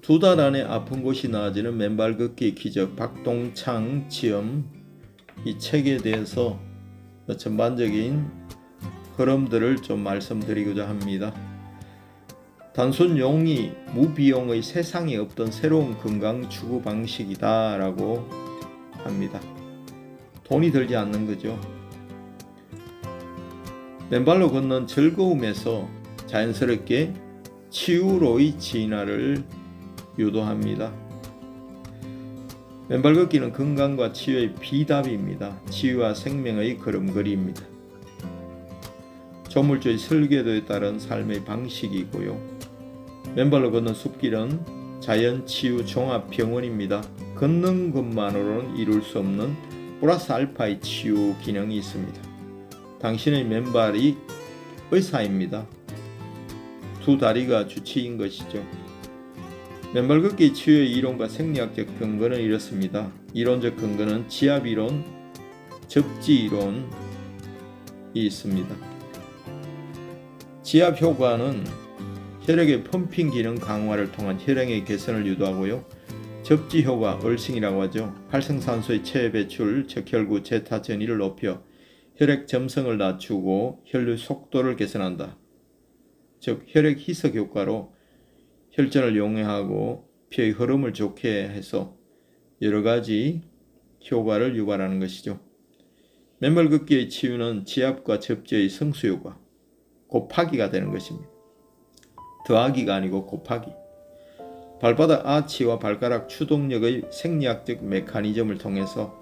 2달 안에 아픈 곳이 나아지는 맨발 걷기 기적 박동창 지음, 이 책에 대해서 전반적인 흐름들을 좀 말씀드리고자 합니다. 단순 용이 무비용의 세상에 없던 새로운 건강 추구 방식이다 라고 합니다. 돈이 들지 않는 거죠. 맨발로 걷는 즐거움에서 자연스럽게 치유로의 진화를 유도합니다. 맨발 걷기는 건강과 치유의 비답입니다. 치유와 생명의 걸음걸이입니다. 조물주의 설계도에 따른 삶의 방식이고요. 맨발로 걷는 숲길은 자연치유 종합병원입니다. 걷는 것만으로는 이룰 수 없는 플러스 알파의 치유 기능이 있습니다. 당신의 맨발이 의사입니다. 2다리가 주치인 것이죠. 맨발 걷기 치유의 이론과 생리학적 근거는 이렇습니다. 이론적 근거는 지압이론, 접지이론이 있습니다. 지압 효과는 혈액의 펌핑 기능 강화를 통한 혈액의 개선을 유도하고요. 접지 효과, 얼싱이라고 하죠. 활성산소의 체외 배출, 적혈구 제타 전이를 높여 혈액 점성을 낮추고 혈류 속도를 개선한다. 즉 혈액 희석 효과로 혈전을 용해하고 피의 흐름을 좋게 해서 여러가지 효과를 유발하는 것이죠. 맨발 걷기의 치유는 지압과 접지의 성수효과, 곱하기가 되는 것입니다. 더하기가 아니고 곱하기. 발바닥 아치와 발가락 추동력의 생리학적 메커니즘을 통해서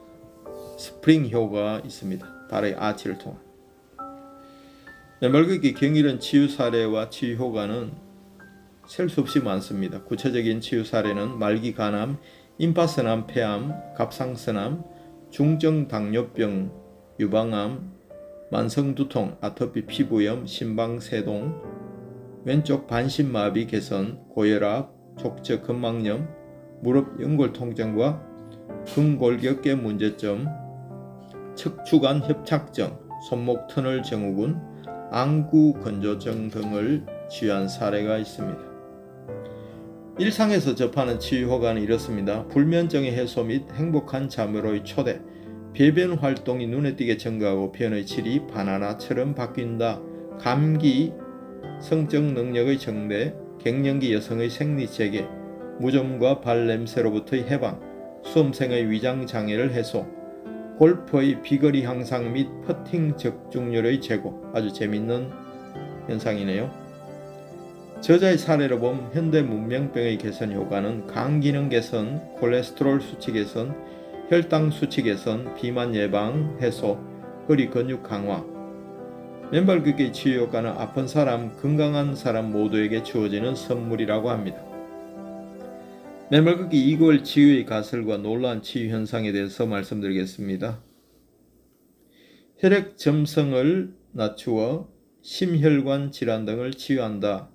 스프링 효과가 있습니다. 발의 아치를 통한. 맨발 걷기 경이로운 치유 사례와 치유 효과는 셀 수 없이 많습니다. 구체적인 치유 사례는 말기 간암, 임파선암, 폐암, 갑상선암, 중증당뇨병, 유방암, 만성두통, 아토피 피부염, 심방세동, 왼쪽 반신마비 개선, 고혈압, 족저 근막염, 무릎 연골통증과 근골격계 문제점, 척추관 협착증, 손목 터널 증후군, 안구 건조증 등을 치유한 사례가 있습니다. 일상에서 접하는 치유 효과는 이렇습니다. 불면증의 해소 및 행복한 잠으로의 초대, 배변 활동이 눈에 띄게 증가하고 변의 질이 바나나처럼 바뀐다. 감기, 성적 능력의 증대, 갱년기 여성의 생리 재개, 무좀과 발냄새로부터의 해방, 수험생의 위장 장애를 해소, 골프의 비거리 향상 및 퍼팅 적중률의 제고. 아주 재밌는 현상이네요. 저자의 사례로 보면 현대 문명병의 개선 효과는 간 기능 개선, 콜레스테롤 수치 개선, 혈당 수치 개선, 비만 예방, 해소, 허리 근육 강화. 맨발 걷기 치유 효과는 아픈 사람, 건강한 사람 모두에게 주어지는 선물이라고 합니다. 맨발 걷기 2개월 치유의 가설과 놀라운 치유 현상에 대해서 말씀드리겠습니다. 혈액 점성을 낮추어 심혈관 질환 등을 치유한다.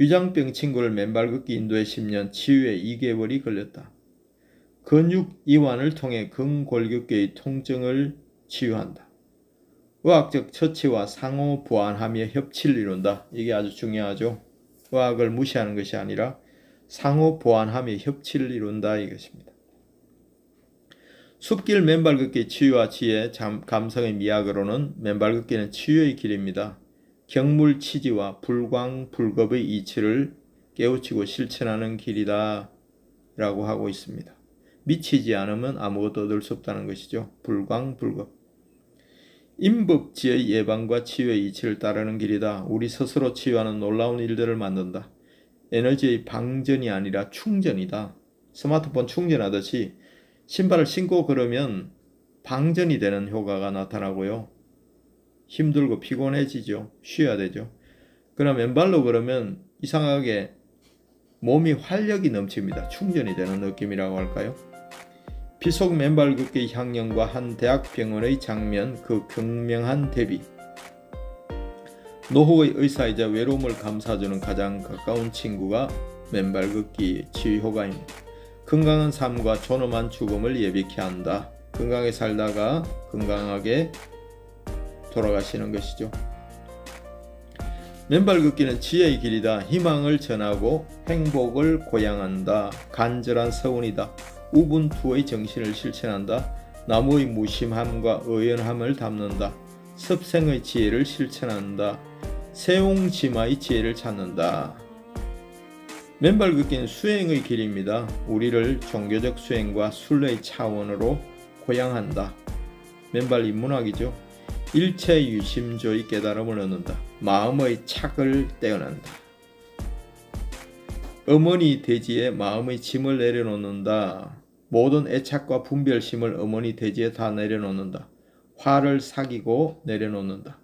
위장병 친구를 맨발 걷기 인도해 10년, 치유에 2개월이 걸렸다. 근육 이완을 통해 근골격계의 통증을 치유한다. 의학적 처치와 상호 보완하며 협치를 이룬다. 이게 아주 중요하죠. 의학을 무시하는 것이 아니라 상호 보완하며 협치를 이룬다 이것입니다. 숲길 맨발 걷기 치유와 지혜, 감성의 미학으로는 맨발 걷기는 치유의 길입니다. 경물치지와 불광불급의 이치를 깨우치고 실천하는 길이다 라고 하고 있습니다. 미치지 않으면 아무것도 얻을 수 없다는 것이죠. 불광불급. 임법지의 예방과 치유의 이치를 따르는 길이다. 우리 스스로 치유하는 놀라운 일들을 만든다. 에너지의 방전이 아니라 충전이다. 스마트폰 충전하듯이 신발을 신고 걸으면 방전이 되는 효과가 나타나고요. 힘들고 피곤해지죠. 쉬어야 되죠. 그러나 맨발로 걸으면 이상하게 몸이 활력이 넘칩니다. 충전이 되는 느낌이라고 할까요? 피속 맨발 걷기 향연과 한 대학병원의 장면, 그 극명한 대비. 노후의 의사이자 외로움을 감싸주는 가장 가까운 친구가 맨발 걷기 치유 효과입니다. 건강한 삶과 존엄한 죽음을 예비케 한다. 건강하게 살다가 건강하게 돌아가시는 것이죠. 맨발 걷기는 지혜의 길이다. 희망을 전하고 행복을 고양한다. 간절한 서운이다. 우분투의 정신을 실천한다. 나무의 무심함과 의연함을 담는다. 습생의 지혜를 실천한다. 세옹지마의 지혜를 찾는다. 맨발 걷기는 수행의 길입니다. 우리를 종교적 수행과 순례의 차원으로 고양한다. 맨발 인문학이죠. 일체유심조의 깨달음을 얻는다. 마음의 착을 떼어낸다. 어머니 돼지에 마음의 짐을 내려놓는다. 모든 애착과 분별심을 어머니 돼지에 다 내려놓는다. 화를 사귀고 내려놓는다.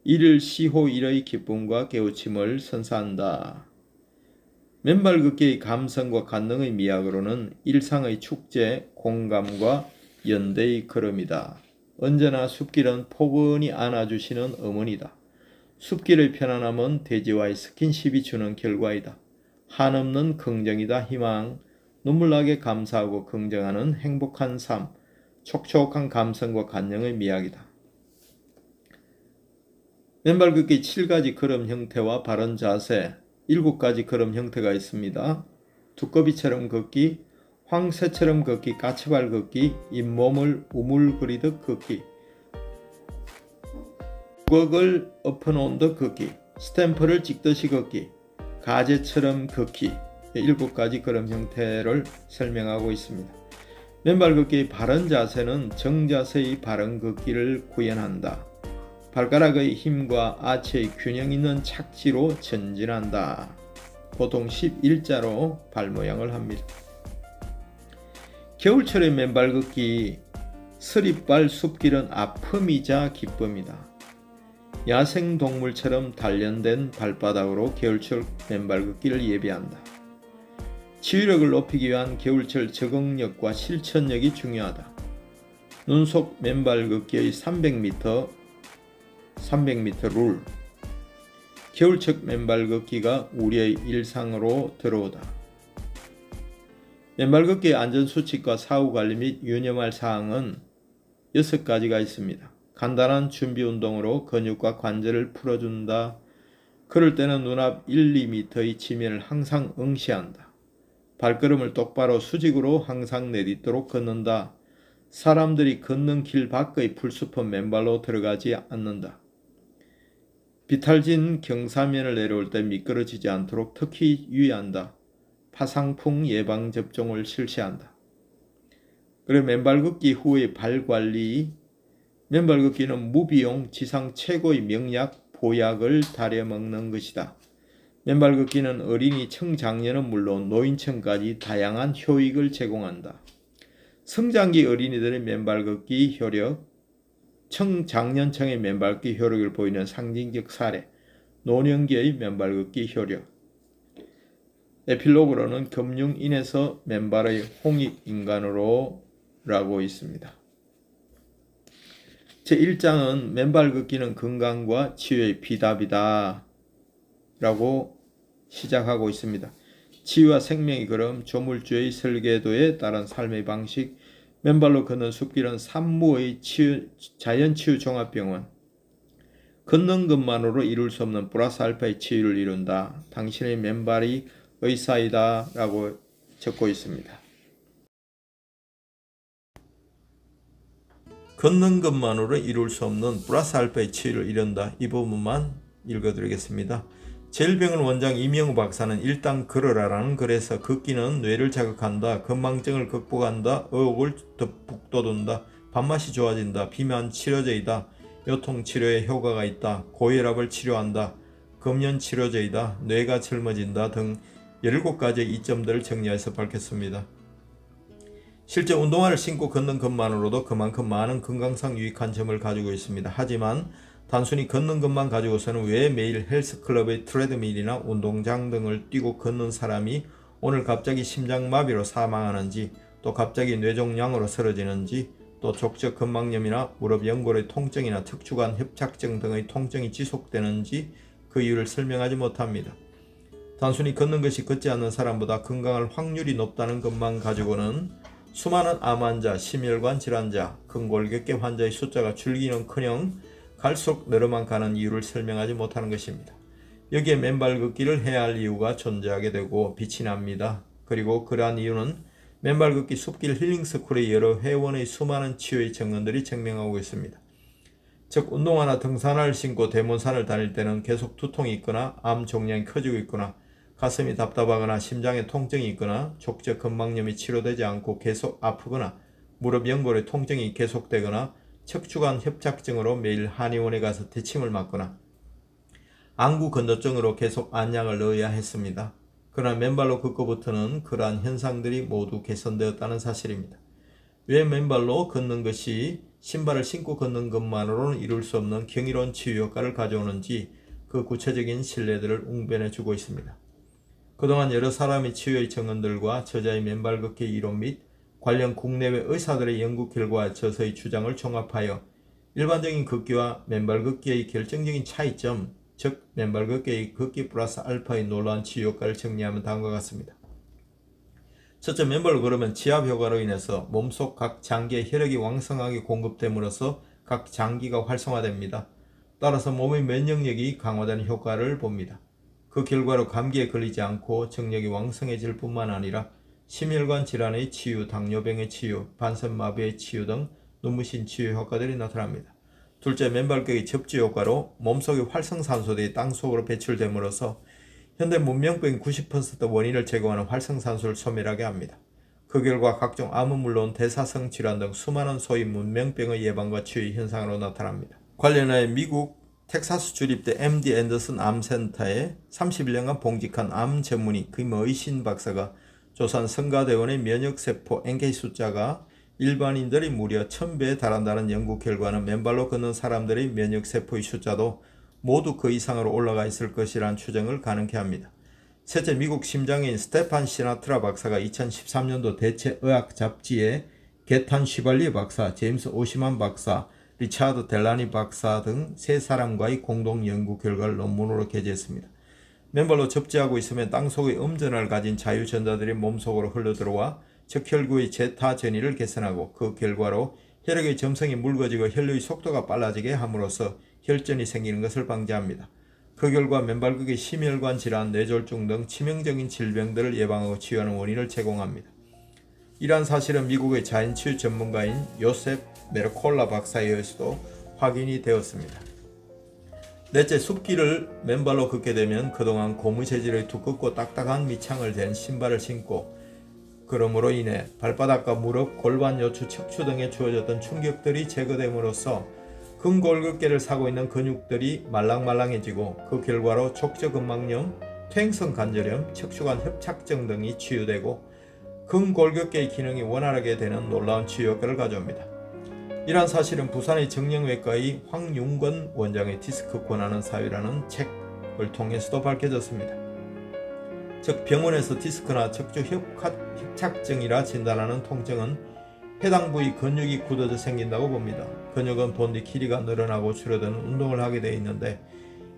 이를 시호일의 기쁨과 깨우침을 선사한다. 맨발 걷기의 감성과 관능의 미학으로는 일상의 축제, 공감과 연대의 걸음이다. 언제나 숲길은 포근히 안아주시는 어머니다. 숲길의 편안함은 돼지와의 스킨십이 주는 결과이다. 한없는 긍정이다. 희망, 눈물나게 감사하고 긍정하는 행복한 삶, 촉촉한 감성과 관념의 미학이다. 맨발 걷기 7가지 걸음 형태와 바른 자세, 7가지 걸음 형태가 있습니다. 두꺼비처럼 걷기, 황새처럼 걷기, 까치발 걷기, 잇몸을 우물거리듯 걷기, 부엌을 엎어놓은 듯 걷기, 스탬프를 찍듯이 걷기, 가재처럼 걷기, 7가지 걸음 형태를 설명하고 있습니다. 맨발 걷기의 바른 자세는 정자세의 바른 걷기를 구현한다. 발가락의 힘과 아치의 균형 있는 착지로 전진한다. 보통 11자로 발 모양을 합니다. 겨울철의 맨발 걷기, 스릿발 숲길은 아픔이자 기쁨이다. 야생동물처럼 단련된 발바닥으로 겨울철 맨발 걷기를 예비한다. 치유력을 높이기 위한 겨울철 적응력과 실천력이 중요하다. 눈속 맨발 걷기의 300m 룰. 겨울철 맨발 걷기가 우리의 일상으로 들어오다. 맨발 걷기의 안전수칙과 사후관리 및 유념할 사항은 6가지가 있습니다. 간단한 준비운동으로 근육과 관절을 풀어준다. 걸을 때는 눈앞 1, 2m의 지면을 항상 응시한다. 발걸음을 똑바로 수직으로 항상 내딛도록 걷는다. 사람들이 걷는 길 밖의 풀숲은 맨발로 들어가지 않는다. 비탈진 경사면을 내려올 때 미끄러지지 않도록 특히 유의한다. 파상풍 예방접종을 실시한다. 그리고 맨발 걷기 후의 발관리. 맨발 걷기는 무비용 지상 최고의 명약, 보약을 다려먹는 것이다. 맨발 걷기는 어린이 청장년은 물론 노인층까지 다양한 효익을 제공한다. 성장기 어린이들의 맨발 걷기 효력, 청장년층의 맨발 걷기 효력을 보이는 상징적 사례, 노년기의 맨발 걷기 효력. 에필로그로는 금융인에서 맨발의 홍익인간으로 라고 있습니다. 제1장은 맨발 걷기는 건강과 치유의 비답이다 라고 시작하고 있습니다. 치유와 생명의 걸음, 조물주의 설계도에 따른 삶의 방식, 맨발로 걷는 숲길은 산무의 자연치유 종합병원, 걷는 것만으로 이룰 수 없는 플러스 알파의 치유를 이룬다. 당신의 맨발이 의사이다 라고 적고 있습니다. 걷는 것만으로 이룰 수 없는 플러스 알파의 치유를 이룬다. 이 부분만 읽어드리겠습니다. 제일병원 원장 이명우 박사는 일단 걸어라라는 글에서 걷기는 뇌를 자극한다. 건망증을 극복한다. 의욕을 북돋운다. 밥맛이 좋아진다. 비만 치료제이다. 요통치료에 효과가 있다. 고혈압을 치료한다. 금연치료제이다. 뇌가 젊어진다 등 17가지의 이점들을 정리해서 밝혔습니다. 실제 운동화를 신고 걷는 것만으로도 그만큼 많은 건강상 유익한 점을 가지고 있습니다. 하지만 단순히 걷는 것만 가지고서는 왜 매일 헬스클럽의 트레드밀이나 운동장 등을 뛰고 걷는 사람이 오늘 갑자기 심장마비로 사망하는지, 또 갑자기 뇌종양으로 쓰러지는지, 또 족적 근막염이나 무릎 연골의 통증이나 척추관 협착증 등의 통증이 지속되는지 그 이유를 설명하지 못합니다. 단순히 걷는 것이 걷지 않는 사람보다 건강할 확률이 높다는 것만 가지고는 수많은 암 환자, 심혈관 질환자, 근골격계 환자의 숫자가 줄기는커녕 갈수록 늘어만 가는 이유를 설명하지 못하는 것입니다. 여기에 맨발 걷기를 해야 할 이유가 존재하게 되고 빛이 납니다. 그리고 그러한 이유는 맨발 걷기 숲길 힐링스쿨의 여러 회원의 수많은 치유의 증언들이 증명하고 있습니다. 즉 운동화나 등산화를 신고 대몬산을 다닐 때는 계속 두통이 있거나 암 종양이 커지고 있거나 가슴이 답답하거나 심장에 통증이 있거나 족저 근막염이 치료되지 않고 계속 아프거나 무릎 연골의 통증이 계속되거나 척추관 협착증으로 매일 한의원에 가서 대침을 맞거나 안구 건조증으로 계속 안약을 넣어야 했습니다. 그러나 맨발로 걷고부터는 그러한 현상들이 모두 개선되었다는 사실입니다. 왜 맨발로 걷는 것이 신발을 신고 걷는 것만으로는 이룰 수 없는 경이로운 치유 효과를 가져오는지 그 구체적인 신뢰들을 웅변해 주고 있습니다. 그동안 여러 사람의 치유의 증언들과 저자의 맨발 걷기 이론 및 관련 국내외 의사들의 연구 결과와 저서의 주장을 종합하여 일반적인 걷기와 맨발 걷기의 결정적인 차이점, 즉 맨발 걷기의 걷기 플러스 알파의 놀라운 치유 효과를 정리하면 다음과 같습니다. 첫째, 맨발로 걸으면 지압 효과로 인해서 몸속 각 장기에 혈액이 왕성하게 공급됨으로써 각 장기가 활성화됩니다. 따라서 몸의 면역력이 강화되는 효과를 봅니다. 그 결과로 감기에 걸리지 않고 정력이 왕성해질 뿐만 아니라 심혈관 질환의 치유, 당뇨병의 치유, 반선마비의 치유 등 눈부신 치유 효과들이 나타납니다. 둘째, 맨발걷기 접지 효과로 몸속의 활성산소들이 땅속으로 배출됨으로써 현대 문명병의 90% 원인을 제공하는 활성산소를 소멸하게 합니다. 그 결과 각종 암은 물론 대사성 질환 등 수많은 소위 문명병의 예방과 치유 현상으로 나타납니다. 관련하여 미국 텍사스 주립대 MD 앤더슨 암센터에 31년간 봉직한 암 전문의 김의신 박사가 조사한 성가대원의 면역세포 NK 숫자가 일반인들이 무려 1000배에 달한다는 연구 결과는 맨발로 걷는 사람들의 면역세포의 숫자도 모두 그 이상으로 올라가 있을 것이라는 추정을 가능케 합니다. 셋째, 미국 심장의인 스테판 시나트라 박사가 2013년도 대체의학 잡지에 게탄 휘발리 박사, 제임스 오시만 박사, 리차드 델라니 박사 등 세 사람과의 공동 연구 결과를 논문으로 게재했습니다. 맨발로 접지하고 있으면 땅속의 음전을 가진 자유전자들이 몸속으로 흘러들어와 적혈구의 제타 전이를 개선하고 그 결과로 혈액의 점성이 묽어지고 혈류의 속도가 빨라지게 함으로써 혈전이 생기는 것을 방지합니다. 그 결과 맨발걷기 심혈관 질환, 뇌졸중 등 치명적인 질병들을 예방하고 치유하는 원인을 제공합니다. 이러한 사실은 미국의 자연치유 전문가인 요셉 메르콜라 박사에 의해서도 확인이 되었습니다. 넷째, 숲길을 맨발로 걷게 되면 그동안 고무 재질의 두껍고 딱딱한 밑창을 댄 신발을 신고 그러므로 인해 발바닥과 무릎, 골반, 요추, 척추 등에 주어졌던 충격들이 제거됨으로써 근골격계를 사고 있는 근육들이 말랑말랑해지고 그 결과로 족저근막염, 퇴행성 관절염, 척추관 협착증 등이 치유되고 근골격계의 기능이 원활하게 되는 놀라운 치유 효과를 가져옵니다. 이러한 사실은 부산의 정형외과의 황윤건 원장의 디스크 권하는 사회라는 책을 통해서도 밝혀졌습니다. 즉 병원에서 디스크나 척추 협착증이라 진단하는 통증은 해당 부위 근육이 굳어져 생긴다고 봅니다. 근육은 본디 길이가 늘어나고 줄어드는 운동을 하게 되어 있는데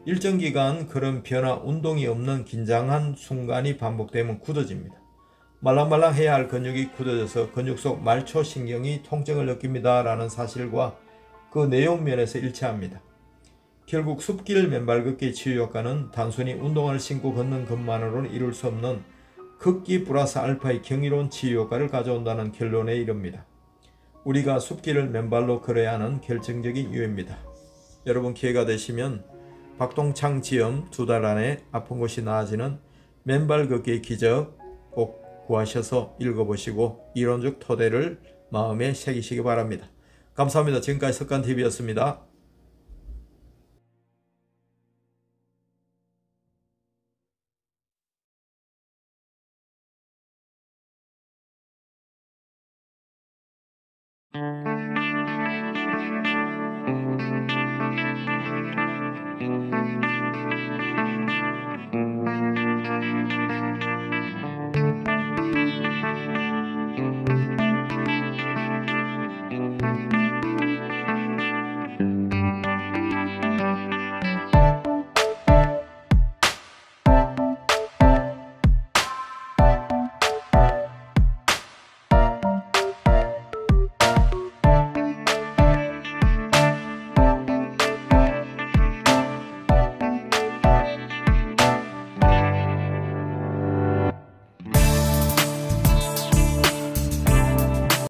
일정 기간 그런 변화, 운동이 없는 긴장한 순간이 반복되면 굳어집니다. 말랑말랑해야 할 근육이 굳어져서 근육 속 말초신경이 통증을 느낍니다 라는 사실과 그 내용 면에서 일치합니다. 결국 숲길 맨발걷기 치유 효과는 단순히 운동화를 신고 걷는 것만으로는 이룰 수 없는 걷기 플러스 알파의 경이로운 치유 효과를 가져온다는 결론에 이릅니다. 우리가 숲길을 맨발로 걸어야 하는 결정적인 이유입니다. 여러분 기회가 되시면 박동창 지음 2달 안에 아픈 곳이 나아지는 맨발걷기의 기적 꼭 구하셔서 읽어보시고 이론적 토대를 마음에 새기시기 바랍니다. 감사합니다. 지금까지 석간TV였습니다.